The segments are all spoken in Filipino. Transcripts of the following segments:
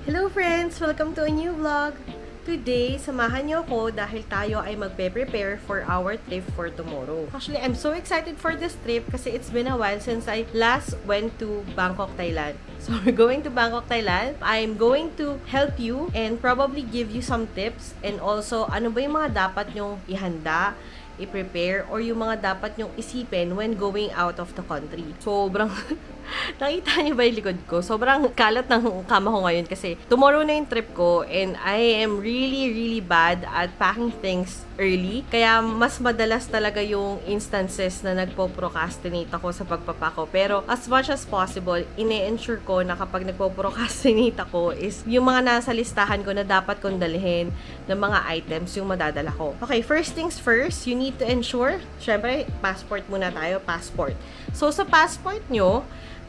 Hello friends! Welcome to a new vlog! Today, samahan niyo ako dahil tayo ay magpe-prepare for our trip for tomorrow. Actually, I'm so excited for this trip kasi it's been a while since I last went to Bangkok, Thailand. So, we're going to Bangkok, Thailand. I'm going to help you and probably give you some tips and also ano ba yung mga dapat nyong ihanda, i-prepare, or yung mga dapat nyong isipin when going out of the country. Sobrang nakita niyo ba yung likod ko? Sobrang kalat ng kama ko ngayon kasi tomorrow na yung trip ko and I am really bad at packing things early. Kaya mas madalas talaga yung instances na nagpo-procrastinate ako sa pagpapako. Pero as much as possible, ine-ensure ko na kapag nagpo-procrastinate ako is yung mga nasa listahan ko na dapat kong dalhin ng mga items yung madadala ko. Okay, first things first, you need to ensure, syempre, passport muna tayo, passport. So, sa passport nyo,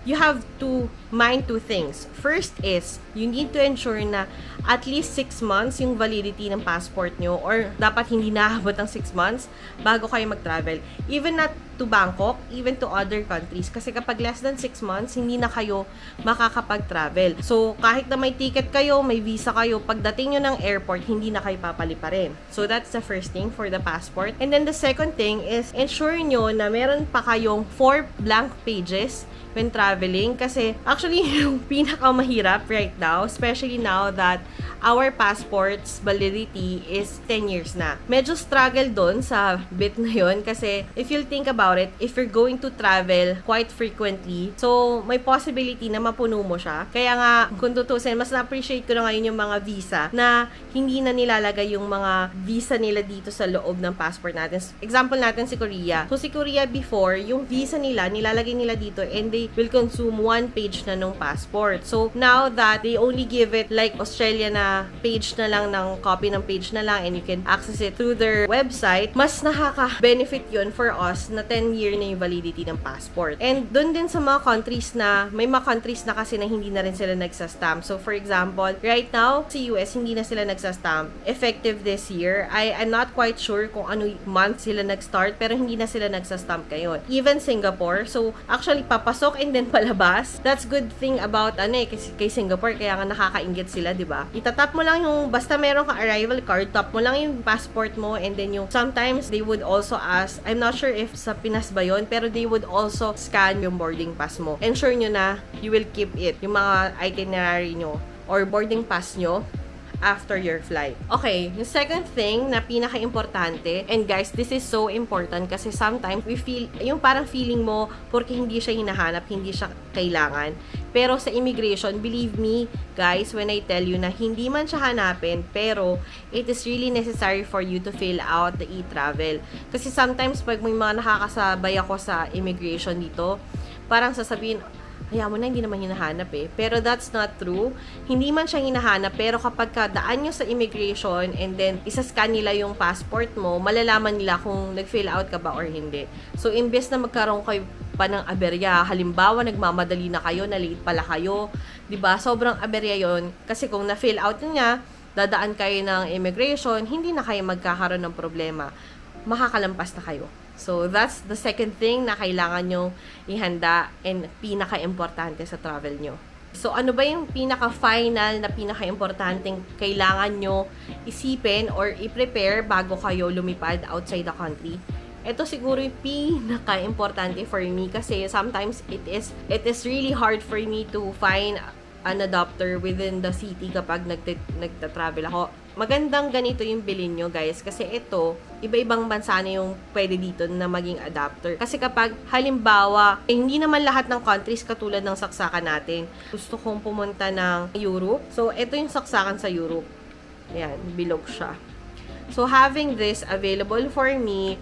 you have to mind two things. First is, you need to ensure na at least 6 months yung validity ng passport nyo or dapat hindi naabot ng 6 months bago kayo mag-travel. Even not to Bangkok, even to other countries. Kasi kapag less than 6 months, hindi na kayo makakapag-travel. So, kahit na may ticket kayo, may visa kayo, pagdating nyo ng airport, hindi na kayo papaliparin. So, that's the first thing for the passport. And then the second thing is, ensure nyo na meron pa kayong 4 blank pages when traveling kasi actually yung pinakamahirap right now, especially now that our passport's validity is 10 years na. Medyo struggle doon sa bit na yun kasi if you'll think about it, if you're going to travel quite frequently, so may possibility na mapuno mo siya. Kaya nga, kung tutusin, mas na-appreciate ko na ngayon yung mga visa na hindi na nilalagay yung mga visa nila dito sa loob ng passport natin. Example natin si Korea. So si Korea before, yung visa nila, nilalagay nila dito and they will consume 1 page na nung passport. So now that they only give it like Australia na page na lang ng copy ng page na lang and you can access it through their website, mas nakaka-benefit yun for us na 10-year na yung validity ng passport. And dun din sa mga countries na, may mga countries na kasi na hindi na rin sila nagsastamp. So for example, right now, sa US, hindi na sila nagsastamp. Effective this year, I'm not quite sure kung ano month sila nag-start, pero hindi na sila nagsastamp ngayon. Even Singapore, so actually papasok and then palabas. That's good thing about kay Singapore, kaya nga nakakainggit sila, di ba? Itatap mo lang yung, basta meron ka arrival card, tap mo lang yung passport mo and then yung, sometimes they would also ask, I'm not sure if sa Pinas ba yun, pero they would also scan yung boarding pass mo. Ensure nyo na you will keep it, yung mga itinerary nyo or boarding pass nyo after your flight. Okay, yung second thing na pinaka-importante, and guys, this is so important kasi sometimes we feel, yung parang feeling mo, porque hindi siya hinahanap, hindi siya kailangan. Pero sa immigration, believe me, guys, when I tell you na hindi man siya hanapin, pero it is really necessary for you to fill out the e-travel. Kasi sometimes, pag may mga nakakasabay ako sa immigration dito, parang sasabihin, hayaan mo na, hindi naman hinahanap eh. Pero that's not true. Hindi man siya hinahanap, pero kapag daan nyo sa immigration and then isascan nila yung passport mo, malalaman nila kung nag-fill out ka ba or hindi. So, imbes na magkaroon kayo pa ng aberya, halimbawa, nagmamadali na kayo, na late pala kayo, diba? Sobrang aberya yon kasi kung na-fill out niya, dadaan kayo ng immigration, hindi na kayo magkakaroon ng problema. Makakalampas na kayo. So, that's the second thing na kailangan nyo ihanda and pinaka-importante sa travel nyo. So, ano ba yung pinaka-final na pinaka-importanteng kailangan nyo isipin or i-prepare bago kayo lumipad outside the country? Ito siguro yung pinaka-importante for me kasi sometimes it is really hard for me to find an adapter within the city kapag nagta-travel ako. Magandang ganito yung bilhin nyo, guys. Kasi ito, iba-ibang bansa na yung pwede dito na maging adapter. Kasi kapag, halimbawa, hindi naman lahat ng countries katulad ng saksakan natin. Gusto kong pumunta ng Europe. So, ito yung saksakan sa Europe. Ayan, bilog siya. So, having this available for me,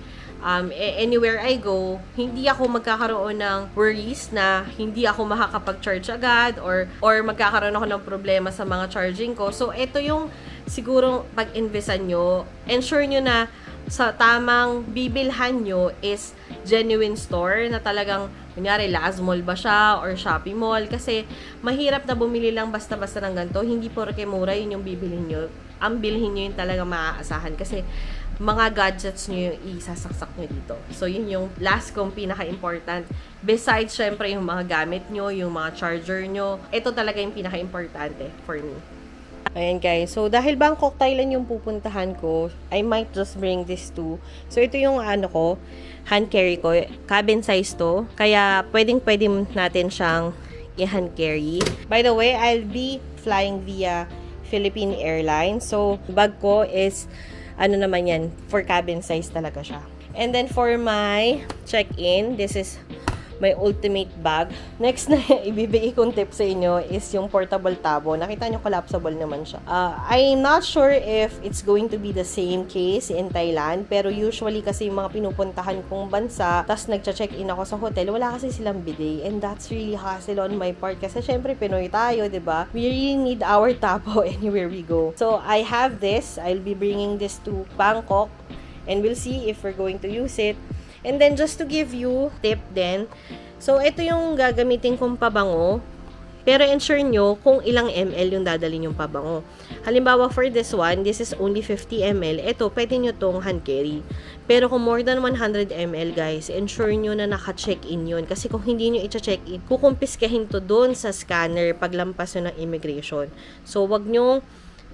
anywhere I go, hindi ako magkakaroon ng worries na hindi ako makakapag-charge agad or magkakaroon ako ng problema sa mga charging ko. So, ito yung siguro pag-investan nyo, ensure nyo na sa tamang bibilhan nyo is genuine store na talagang, kunyari, Laz Mall ba siya or Shopee Mall kasi mahirap na bumili lang basta-basta ng ganito. Hindi porke mura yun yung bibilhin nyo. Ang bilhin nyo yun talaga maaasahan kasi mga gadgets nyo yung isasaksak nyo dito. So, yun yung last kong pinaka-important. Besides, syempre, yung mga gamit nyo, yung mga charger nyo. Ito talaga yung pinaka-importante for me. Ayan guys. So, dahil Bangkok, Thailand yung pupuntahan ko, I might just bring this too. So, ito yung hand carry ko. Cabin size to. Kaya, pwedeng-pwede natin siyang i-hand carry. By the way, I'll be flying via Philippine Airlines. So, bag ko is, naman yan, for cabin size talaga siya. And then, for my check-in, this is my ultimate bag. Next na ibibigay kong tip sa inyo is yung portable tabo. Nakita nyo, collapsible naman siya. I'm not sure if it's going to be the same case in Thailand, pero usually kasi yung mga pinupuntahan kong bansa, tas nagcha-check-in ako sa hotel, wala kasi silang bidet. And that's really hassle on my part kasi syempre Pinoy tayo, diba? We really need our tabo anywhere we go. So, I have this. I'll be bringing this to Bangkok and we'll see if we're going to use it. And then, just to give you tip din, so, ito yung gagamitin kong pabango, pero ensure nyo kung ilang ml yung dadalhin yung pabango. Halimbawa, for this one, this is only 50 ml. Ito, pwede nyo tong hand carry. Pero kung more than 100 ml, guys, ensure nyo na naka-check-in yun. Kasi kung hindi nyo i-check-in, kukumpiskahin to doon sa scanner paglampas nyo ng immigration. So, wag nyo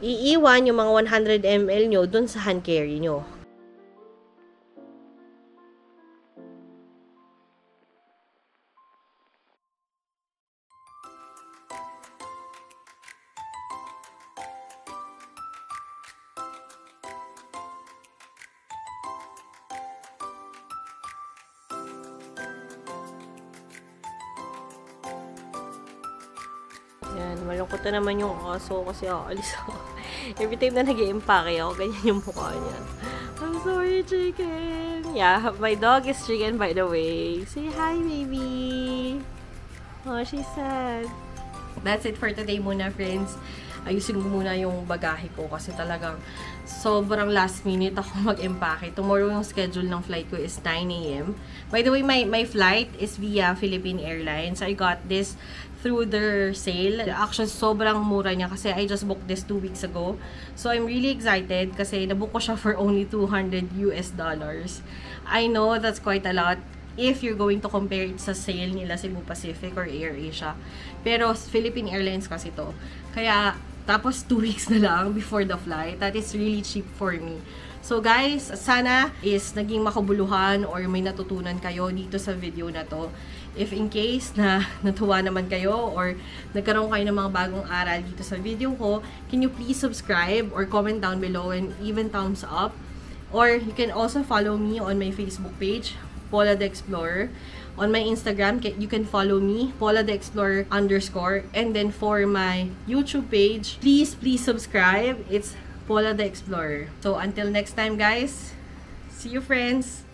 iiwan yung mga 100 ml nyo doon sa hand carry nyo. Yan, malungkot na naman yung aso kasi aalis ako. Every time na nag-i-empake ako, ganyan yung mukha niya. I'm sorry, chicken. Yeah, my dog is Chicken, by the way. Say hi, baby. Oh, she's sad. That's it for today muna, friends. Ayusin ko muna yung bagahe ko kasi talagang sobrang last minute ako mag-empake. Tomorrow yung schedule ng flight ko is 9 AM. By the way, my flight is via Philippine Airlines. I got this through their sale. Actually, sobrang mura niya kasi I just booked this 2 weeks ago. So, I'm really excited kasi nabook ko siya for only $200 US. I know that's quite a lot if you're going to compare it sa sale nila Cebu Pacific or AirAsia. Pero, Philippine Airlines kasi to. Kaya, tapos 2 weeks na lang before the flight. That is really cheap for me. So guys, sana is naging makabuluhan or may natutunan kayo dito sa video na to. If in case na natuwa naman kayo or nagkaroon kayo ng mga bagong aral dito sa video ko, can you please subscribe or comment down below and even thumbs up? Or you can also follow me on my Facebook page, Paula the Explorer. On my Instagram, you can follow me, Paula the Explorer _ and then for my YouTube page, please subscribe. It's Paula the Explorer. So until next time, guys, see you, friends.